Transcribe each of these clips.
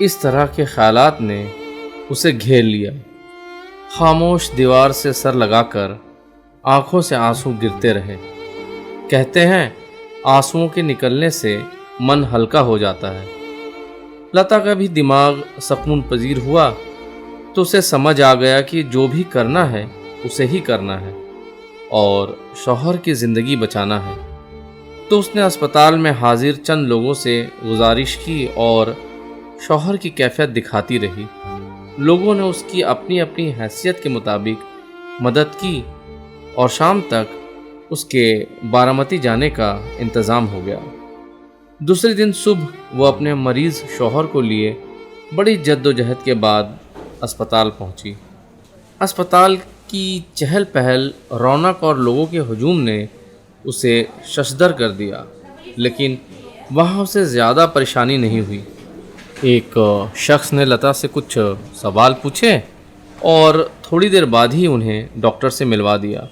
اس طرح کے خیالات نے اسے گھیر لیا۔ خاموش دیوار سے سر لگا کر آنکھوں سے آنسو گرتے رہے۔ کہتے ہیں آنسوؤں کے نکلنے سے من ہلکا ہو جاتا ہے۔ لتا کا بھی دماغ سکون پذیر ہوا تو اسے سمجھ آ گیا کہ جو بھی کرنا ہے اسے ہی کرنا ہے اور شوہر کی زندگی بچانا ہے۔ تو اس نے اسپتال میں حاضر چند لوگوں سے گزارش کی اور شوہر کی کیفیت دکھاتی رہی۔ لوگوں نے اس کی اپنی اپنی حیثیت کے مطابق مدد کی اور شام تک اس کے بارامتی جانے کا انتظام ہو گیا۔ دوسرے دن صبح وہ اپنے مریض شوہر کو لیے بڑی جد و جہد کے بعد اسپتال پہنچی۔ اسپتال کی چہل پہل، رونق اور لوگوں کے ہجوم نے اسے ششدر کر دیا، لیکن وہاں اسے زیادہ پریشانی نہیں ہوئی۔ ایک شخص نے لتا سے کچھ سوال پوچھے اور تھوڑی دیر بعد ہی انہیں ڈاکٹر سے ملوا دیا۔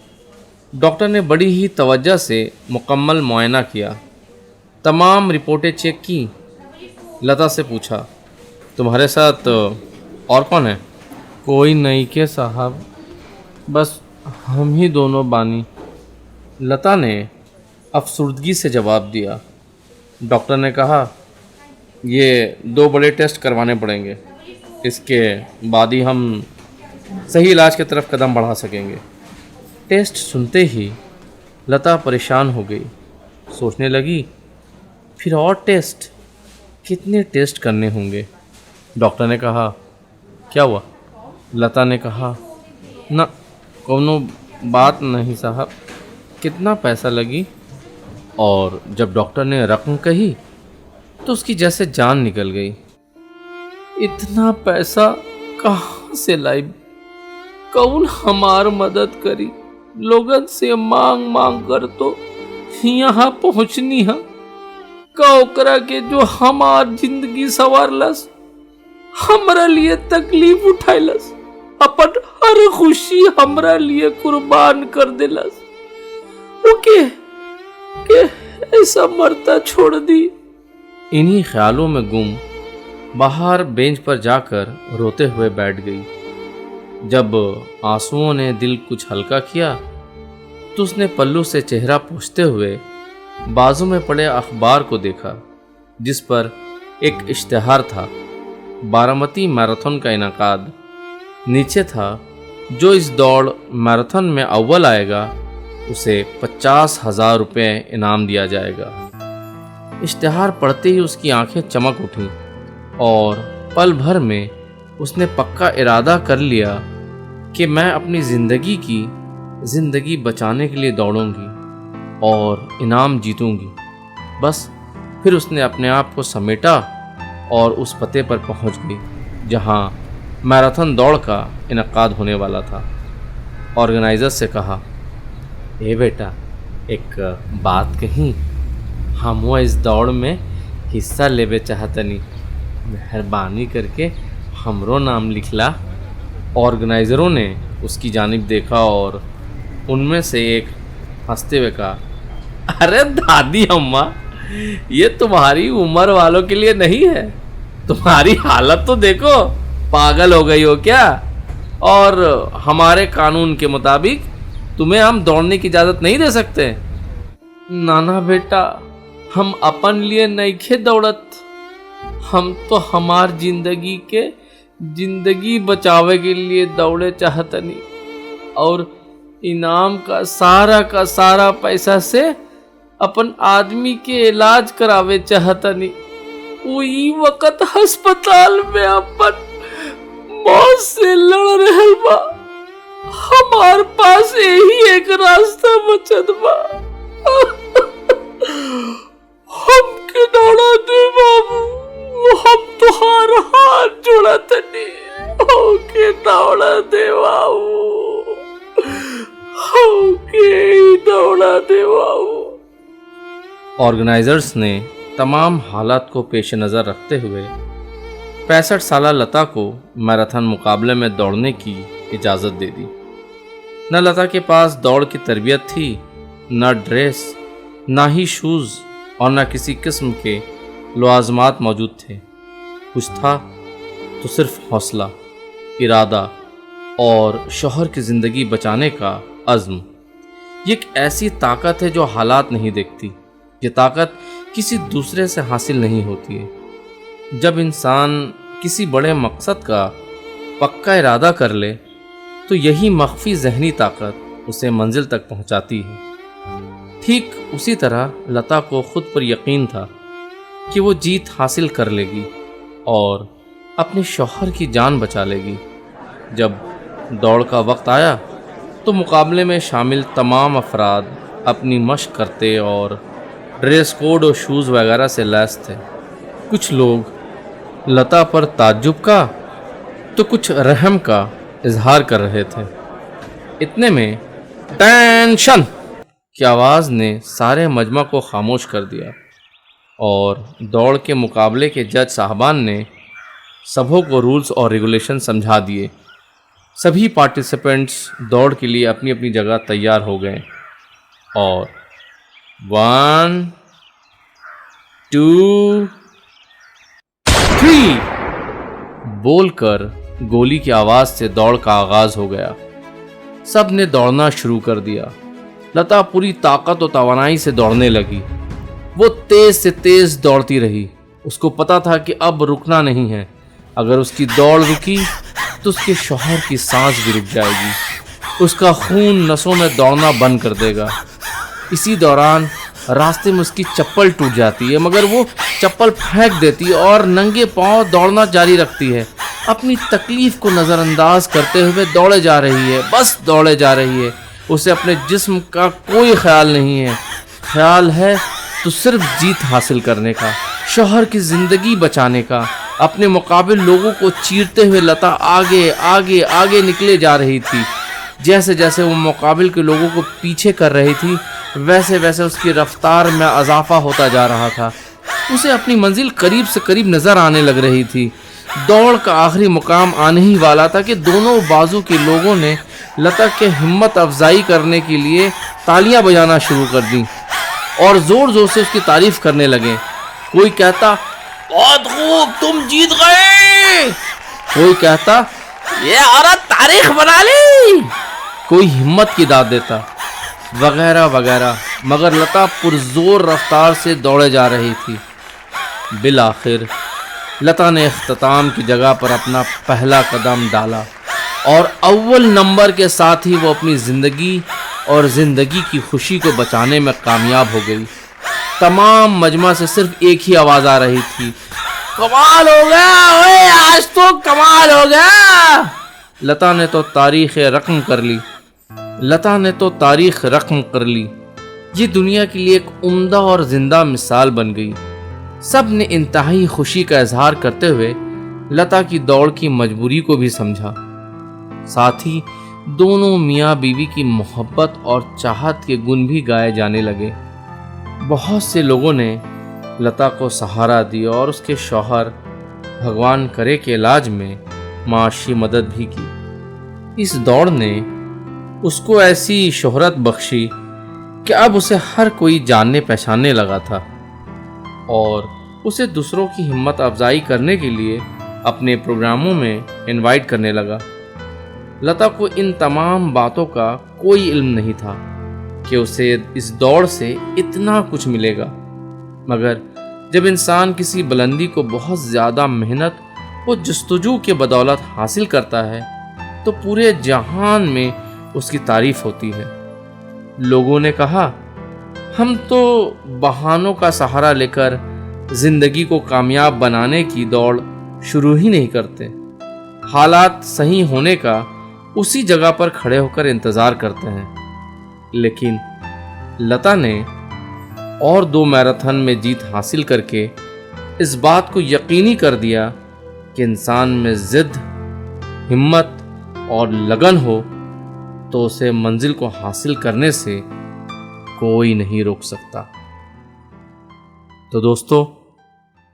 ڈاکٹر نے بڑی ہی توجہ سے مکمل معائنہ کیا، تمام رپورٹیں چیک کی۔ لتا سے پوچھا، تمہارے ساتھ اور کون ہے؟ کوئی نہیں کہ صاحب، بس ہم ہی دونوں بانی، لتا نے افسردگی سے جواب دیا۔ ڈاکٹر نے کہا، یہ 2 بڑے ٹیسٹ کروانے پڑیں گے، اس کے بعد ہی ہم صحیح علاج کی طرف قدم بڑھا سکیں گے۔ ٹیسٹ سنتے ہی لتا پریشان ہو گئی، سوچنے لگی پھر اور ٹیسٹ؟ کتنے ٹیسٹ کرنے ہوں گے؟ ڈاکٹر نے کہا، کیا ہوا؟ لتا نے کہا، نہ کونو بات نہیں صاحب، کتنا پیسہ لگی؟ اور جب ڈاکٹر نے رقم کہی تو اس کی جیسے جان نکل گئی۔ اتنا پیسہ کہاں سے لائی؟ کون ہمار مدد کری؟ لوگن سے مانگ مانگ کر تو یہاں پہنچنی ہے۔ اوکرا کے جو ہمار زندگی سوارلس، ہمارا لیے تکلیف اٹھائلس، اپن ہر خوشی ہمارا لیے قربان کر دلس، اوکے کہ ایسا مرتا چھوڑ دی۔ انہی خیالوں میں گم باہر بینچ پر جا کر روتے ہوئے بیٹھ گئی۔ جب آنسوؤں نے دل کچھ ہلکا کیا تو اس نے پلو سے چہرہ پوچھتے ہوئے بازو میں پڑے اخبار کو دیکھا، جس پر ایک اشتہار تھا، بارامتی میراتھن کا انعقاد۔ نیچے تھا، جو اس دوڑ میراتھن میں اول آئے گا اسے 50,000 روپے انعام دیا جائے گا۔ اشتہار پڑھتے ہی اس کی آنکھیں چمک اٹھیں اور پل بھر میں اس نے پکا ارادہ کر لیا کہ میں اپنی زندگی بچانے کے لیے دوڑوں گی اور انعام جیتوں گی۔ بس پھر اس نے اپنے آپ کو سمیٹا اور اس پتے پر پہنچ گئی جہاں میراتھن دوڑ کا انعقاد ہونے والا تھا۔ آرگنائزر سے کہا، اے بیٹا، ایک بات کہیں، ہم وہ اس دوڑ میں حصہ لیبے چاہتنی، مہربانی کر کے ہمرو نام لکھلا۔ آرگنائزروں نے اس کی جانب دیکھا اور ان میں سے ایک ہنستے ہوئے کہا، ارے دادی اماں، یہ تمہاری عمر والوں کے لیے نہیں ہے، تمہاری حالت تو دیکھو، پاگل ہو گئی ہو کیا؟ اور ہمارے قانون کے مطابق تمہیں ہم دوڑنے کی اجازت نہیں دے سکتے۔ نانا بیٹا، ہم اپن لیے نہیں کھے دوڑت، ہم تو ہمار زندگی بچاوے کے لیے دوڑے چاہتنی، اور انعام کا سارا پیسہ سے اپن آدمی کے علاج کراوے چاہتنی۔ وہی وقت ہسپتال میں اپن موت سے لڑ رہل با، ہمار پاس یہی ایک راستہ بچت با، ہم کے دوڑا دے بابو، ہم تمہار ہاتھ جوڑا تنی، ہم کے دوڑا دے بابو، ہم کے دوڑا دے بابو۔ آرگنائزرز نے تمام حالات کو پیش نظر رکھتے ہوئے 65 سالہ لتا کو میراتھن مقابلے میں دوڑنے کی اجازت دے دی۔ نہ لتا کے پاس دوڑ کی تربیت تھی، نہ ڈریس، نہ ہی شوز، اور نہ کسی قسم کے لوازمات موجود تھے۔ کچھ تھا تو صرف حوصلہ، ارادہ اور شوہر کی زندگی بچانے کا عزم۔ یہ ایک ایسی طاقت ہے جو حالات نہیں دیکھتی۔ یہ طاقت کسی دوسرے سے حاصل نہیں ہوتی ہے۔ جب انسان کسی بڑے مقصد کا پکا ارادہ کر لے تو یہی مخفی ذہنی طاقت اسے منزل تک پہنچاتی ہے۔ ٹھیک اسی طرح لتا کو خود پر یقین تھا کہ وہ جیت حاصل کر لے گی اور اپنے شوہر کی جان بچا لے گی۔ جب دوڑ کا وقت آیا تو مقابلے میں شامل تمام افراد اپنی مشق کرتے اور ڈریس کوڈ اور شوز وغیرہ سے لیس تھے۔ کچھ لوگ لتا پر تعجب کا تو کچھ رحم کا اظہار کر رہے تھے۔ اتنے میں ٹینشن کی آواز نے سارے مجمع کو خاموش کر دیا اور دوڑ کے مقابلے کے جج صاحبان نے سبھوں کو رولز اور ریگولیشن سمجھا دیے۔ سبھی پارٹیسپینٹس دوڑ کے لیے اپنی اپنی جگہ تیار ہو گئے اور 1 2 3 بول کر گولی کی آواز سے دوڑ کا آغاز ہو گیا۔ سب نے دوڑنا شروع کر دیا۔ لتا پوری طاقت و توانائی سے دوڑنے لگی۔ وہ تیز سے تیز دوڑتی رہی۔ اس کو پتا تھا کہ اب رکنا نہیں ہے۔ اگر اس کی دوڑ رکی تو اس کے شوہر کی سانس بھی رک جائے گی۔ اس کا خون نسوں میں دوڑنا بند کر دے گا۔ اسی دوران راستے میں اس کی چپل ٹوٹ جاتی ہے، مگر وہ چپل پھینک دیتی اور ننگے پاؤں دوڑنا جاری رکھتی ہے۔ اپنی تکلیف کو نظر انداز کرتے ہوئے دوڑے جا رہی ہے، بس دوڑے جا رہی ہے۔ اسے اپنے جسم کا کوئی خیال نہیں ہے۔ خیال ہے تو صرف جیت حاصل کرنے کا، شوہر کی زندگی بچانے کا۔ اپنے مقابل لوگوں کو چیرتے ہوئے لتا آگے آگے آگے نکلے جا رہی تھی۔ جیسے جیسے وہ مقابل کے لوگوں کو پیچھے کر رہی تھی ویسے ویسے اس کی رفتار میں اضافہ ہوتا جا رہا تھا۔ اسے اپنی منزل قریب سے قریب نظر آنے لگ رہی تھی۔ دوڑ کا آخری مقام آنے ہی والا تھا کہ دونوں بازو کے لوگوں نے لتا کے ہمت افزائی کرنے کے لیے تالیاں بجانا شروع کر دیں اور زور زور سے اس کی تعریف کرنے لگے۔ کوئی کہتا بہت خوب، تم جیت گئے۔ کوئی کہتا یہ عورت تاریخ بنا لی۔ کوئی ہمت کی داد دیتا، وغیرہ وغیرہ، مگر لتا پرزور رفتار سے دوڑے جا رہی تھی۔ بالآخر لتا نے اختتام کی جگہ پر اپنا پہلا قدم ڈالا اور اول نمبر کے ساتھ ہی وہ اپنی زندگی اور زندگی کی خوشی کو بچانے میں کامیاب ہو گئی۔ تمام مجمع سے صرف ایک ہی آواز آ رہی تھی، کمال ہو گیا، اوے آج تو کمال ہو گیا۔ لتا نے تو تاریخ رقم کر لی۔ لتا نے تو تاریخ رقم کر لی۔ یہ دنیا کے لیے ایک عمدہ اور زندہ مثال بن گئی۔ سب نے انتہائی خوشی کا اظہار کرتے ہوئے لتا کی دوڑ کی مجبوری کو بھی سمجھا۔ ساتھ ہی دونوں میاں بیوی کی محبت اور چاہت کے گن بھی گائے جانے لگے۔ بہت سے لوگوں نے لتا کو سہارا دیا اور اس کے شوہر بھگوان کرے کے علاج میں معاشی مدد بھی کی۔ اس دوڑ نے اس کو ایسی شہرت بخشی کہ اب اسے ہر کوئی جاننے پہچاننے لگا تھا اور اسے دوسروں کی ہمت افزائی کرنے کے لیے اپنے پروگراموں میں انوائٹ کرنے لگا۔ لتا کو ان تمام باتوں کا کوئی علم نہیں تھا کہ اسے اس دوڑ سے اتنا کچھ ملے گا، مگر جب انسان کسی بلندی کو بہت زیادہ محنت و جستجو کے بدولت حاصل کرتا ہے تو پورے جہان میں اس کی تعریف ہوتی ہے۔ لوگوں نے کہا ہم تو بہانوں کا سہارا لے کر زندگی کو کامیاب بنانے کی دوڑ شروع ہی نہیں کرتے، حالات صحیح ہونے کا اسی جگہ پر کھڑے ہو کر انتظار کرتے ہیں۔ لیکن لتا نے اور 2 میراتھن میں جیت حاصل کر کے اس بات کو یقینی کر دیا کہ انسان میں ضد، ہمت اور لگن ہو تو اسے منزل کو حاصل کرنے سے کوئی نہیں روک سکتا۔ تو دوستو،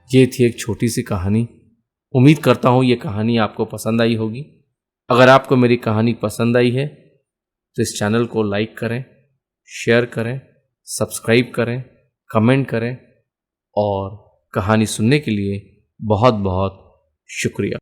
یہ تھی ایک چھوٹی سی کہانی۔ امید کرتا ہوں یہ کہانی آپ کو پسند آئی ہوگی۔ اگر آپ کو میری کہانی پسند آئی ہے تو اس چینل کو لائک کریں، شیئر کریں، سبسکرائب کریں، کمنٹ کریں اور کہانی سننے کے لیے بہت بہت شکریہ۔